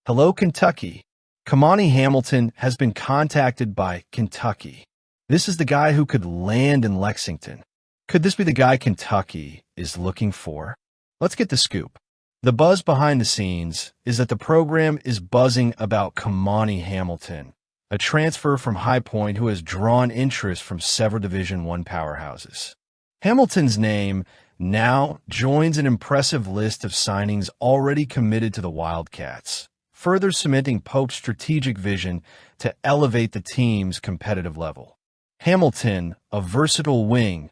Hello, Kentucky. Kamani Hamilton has been contacted by Kentucky. This is the guy who could land in Lexington. Could this be the guy Kentucky is looking for? Let's get the scoop. The buzz behind the scenes is that the program is buzzing about Kamani Hamilton, a transfer from High Point who has drawn interest from several Division I powerhouses. Hamilton's name now joins an impressive list of signings already committed to the Wildcats, further cementing Pope's strategic vision to elevate the team's competitive level. Hamilton, a versatile wing,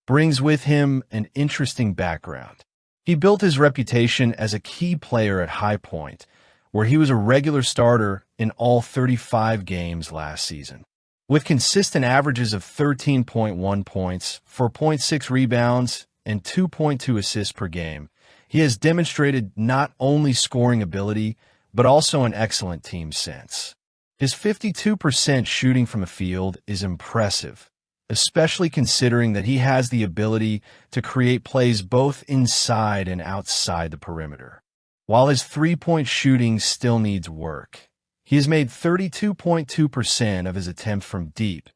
brings with him an interesting background. He built his reputation as a key player at High Point, where he was a regular starter in all 35 games last season. With consistent averages of 13.1 points, 4.6 rebounds, and 2.2 assists per game, he has demonstrated not only scoring ability, but also an excellent team sense. His 52% shooting from the field is impressive, especially considering that he has the ability to create plays both inside and outside the perimeter. While his three-point shooting still needs work, he has made 32.2% of his attempts from deep.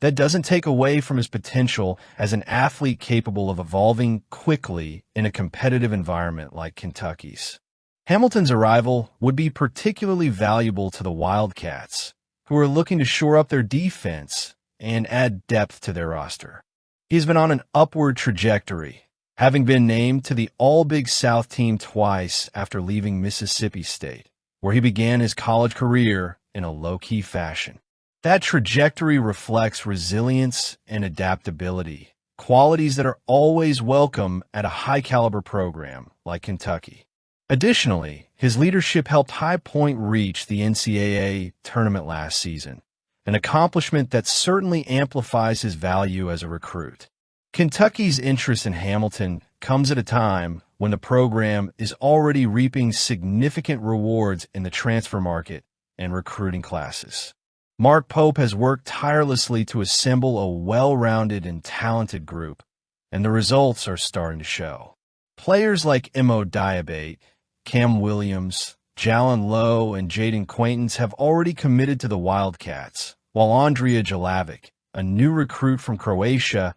That doesn't take away from his potential as an athlete capable of evolving quickly in a competitive environment like Kentucky's. Hamilton's arrival would be particularly valuable to the Wildcats, who are looking to shore up their defense and add depth to their roster. He's been on an upward trajectory, having been named to the All-Big South team twice after leaving Mississippi State, where he began his college career in a low-key fashion. That trajectory reflects resilience and adaptability, qualities that are always welcome at a high-caliber program like Kentucky. Additionally, his leadership helped High Point reach the NCAA tournament last season, an accomplishment that certainly amplifies his value as a recruit. Kentucky's interest in Hamilton comes at a time when the program is already reaping significant rewards in the transfer market and recruiting classes. Mark Pope has worked tirelessly to assemble a well-rounded and talented group, and the results are starting to show. Players like Mo Diabate, Cam Williams, Jalen Lowe, and Jaden Quaintance have already committed to the Wildcats, while Andrija Jelavic, a new recruit from Croatia,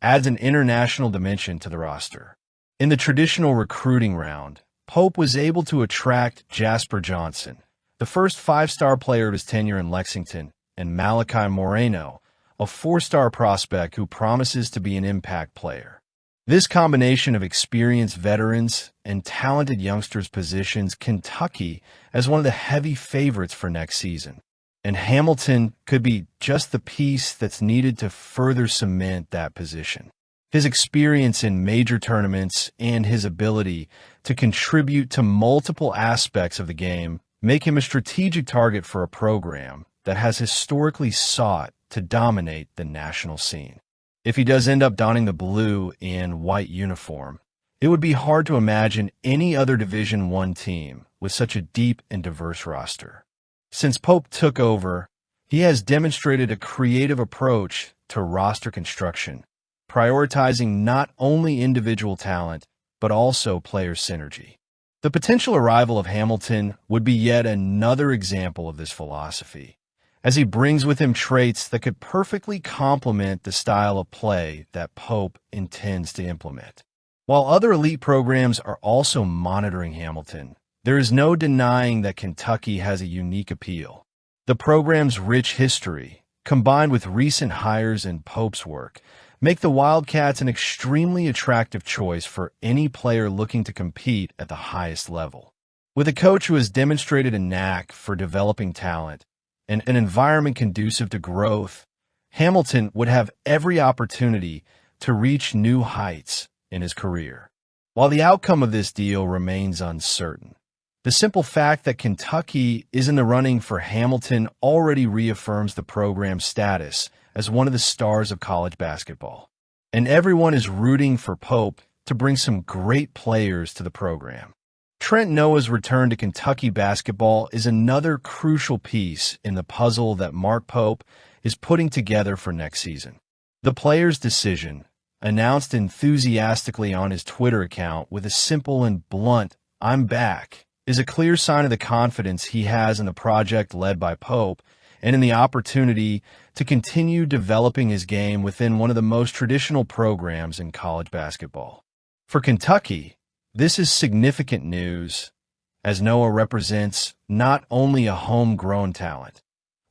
adds an international dimension to the roster. In the traditional recruiting round, Pope was able to attract Jasper Johnson, the first five-star player of his tenure in Lexington, and Malachi Moreno, a four-star prospect who promises to be an impact player. This combination of experienced veterans and talented youngsters positions Kentucky as one of the heavy favorites for next season. And Hamilton could be just the piece that's needed to further cement that position. His experience in major tournaments and his ability to contribute to multiple aspects of the game make him a strategic target for a program that has historically sought to dominate the national scene. If he does end up donning the blue and white uniform, it would be hard to imagine any other Division I team with such a deep and diverse roster. Since Pope took over, he has demonstrated a creative approach to roster construction, prioritizing not only individual talent, but also player synergy. The potential arrival of Hamilton would be yet another example of this philosophy, as he brings with him traits that could perfectly complement the style of play that Pope intends to implement. While other elite programs are also monitoring Hamilton, there is no denying that Kentucky has a unique appeal. The program's rich history, combined with recent hires and Pope's work, make the Wildcats an extremely attractive choice for any player looking to compete at the highest level. With a coach who has demonstrated a knack for developing talent, and an environment conducive to growth, Hamilton would have every opportunity to reach new heights in his career. While the outcome of this deal remains uncertain, the simple fact that Kentucky is in the running for Hamilton already reaffirms the program's status as one of the stars of college basketball. And everyone is rooting for Pope to bring some great players to the program. Trent Noah's return to Kentucky basketball is another crucial piece in the puzzle that Mark Pope is putting together for next season. The player's decision, announced enthusiastically on his Twitter account with a simple and blunt "I'm back," is a clear sign of the confidence he has in the project led by Pope and in the opportunity to continue developing his game within one of the most traditional programs in college basketball. For Kentucky, this is significant news, as Noah represents not only a homegrown talent,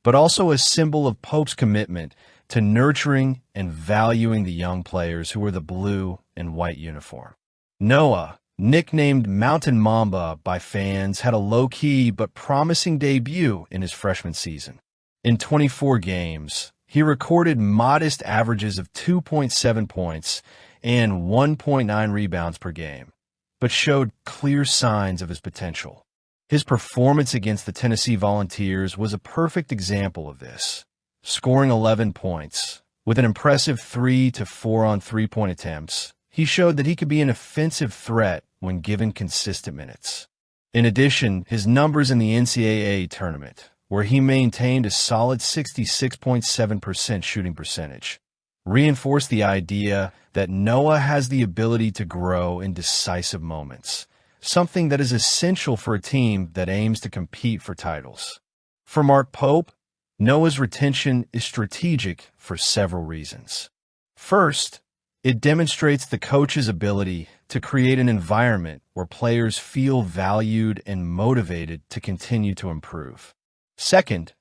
but also a symbol of Pope's commitment to nurturing and valuing the young players who wear the blue and white uniform. Noah, nicknamed Mountain Mamba by fans, had a low-key but promising debut in his freshman season. In 24 games, he recorded modest averages of 2.7 points and 1.9 rebounds per game, but showed clear signs of his potential. His performance against the Tennessee Volunteers was a perfect example of this, scoring 11 points. With an impressive 3 to 4 on three-point attempts, he showed that he could be an offensive threat when given consistent minutes. In addition, his numbers in the NCAA tournament, where he maintained a solid 66.7% shooting percentage, reinforced the idea that Noah has the ability to grow in decisive moments, something that is essential for a team that aims to compete for titles. For Mark Pope, Noah's retention is strategic for several reasons. First, it demonstrates the coach's ability to create an environment where players feel valued and motivated to continue to improve. Second,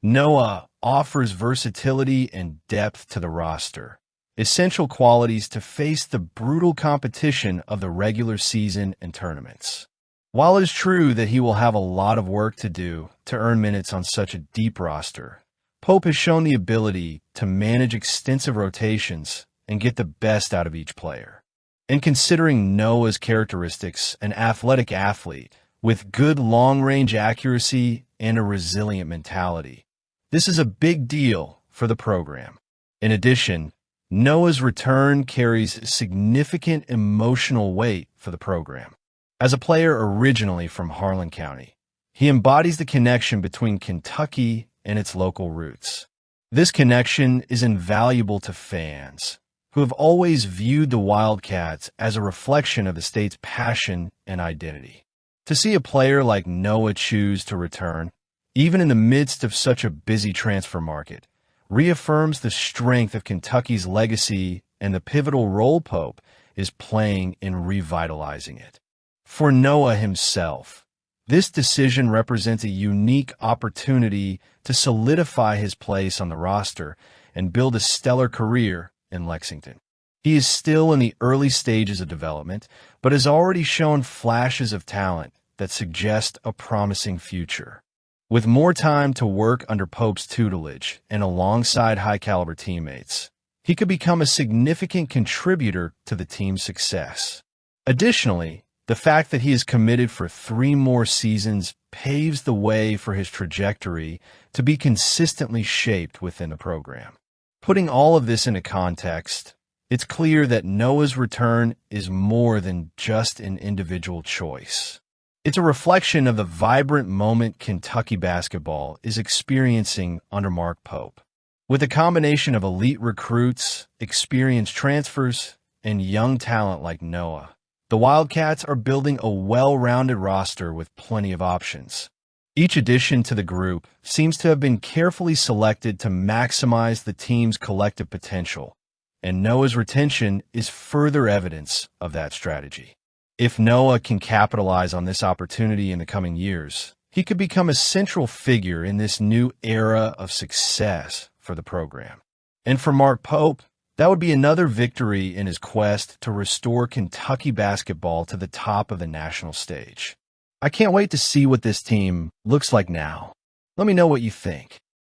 Noah offers versatility and depth to the roster, essential qualities to face the brutal competition of the regular season and tournaments. While it is true that he will have a lot of work to do to earn minutes on such a deep roster, Pope has shown the ability to manage extensive rotations and get the best out of each player. And considering Noah's characteristics, an athletic athlete with good long-range accuracy and a resilient mentality, this is a big deal for the program. In addition, Noah's return carries significant emotional weight for the program. As a player originally from Harlan County, he embodies the connection between Kentucky and its local roots. This connection is invaluable to fans, who have always viewed the Wildcats as a reflection of the state's passion and identity. To see a player like Noah choose to return, even in the midst of such a busy transfer market, reaffirms the strength of Kentucky's legacy and the pivotal role Pope is playing in revitalizing it. For Noah himself, this decision represents a unique opportunity to solidify his place on the roster and build a stellar career in Lexington. He is still in the early stages of development, but has already shown flashes of talent that suggest a promising future. With more time to work under Pope's tutelage and alongside high-caliber teammates, he could become a significant contributor to the team's success. Additionally, the fact that he is committed for 3 more seasons paves the way for his trajectory to be consistently shaped within the program. Putting all of this into context, it's clear that Noah's return is more than just an individual choice. It's a reflection of the vibrant moment Kentucky basketball is experiencing under Mark Pope. With a combination of elite recruits, experienced transfers, and young talent like Noah, the Wildcats are building a well-rounded roster with plenty of options. Each addition to the group seems to have been carefully selected to maximize the team's collective potential, and Noah's retention is further evidence of that strategy. If Noah can capitalize on this opportunity in the coming years, he could become a central figure in this new era of success for the program. And for Mark Pope, that would be another victory in his quest to restore Kentucky basketball to the top of the national stage. I can't wait to see what this team looks like now. Let me know what you think.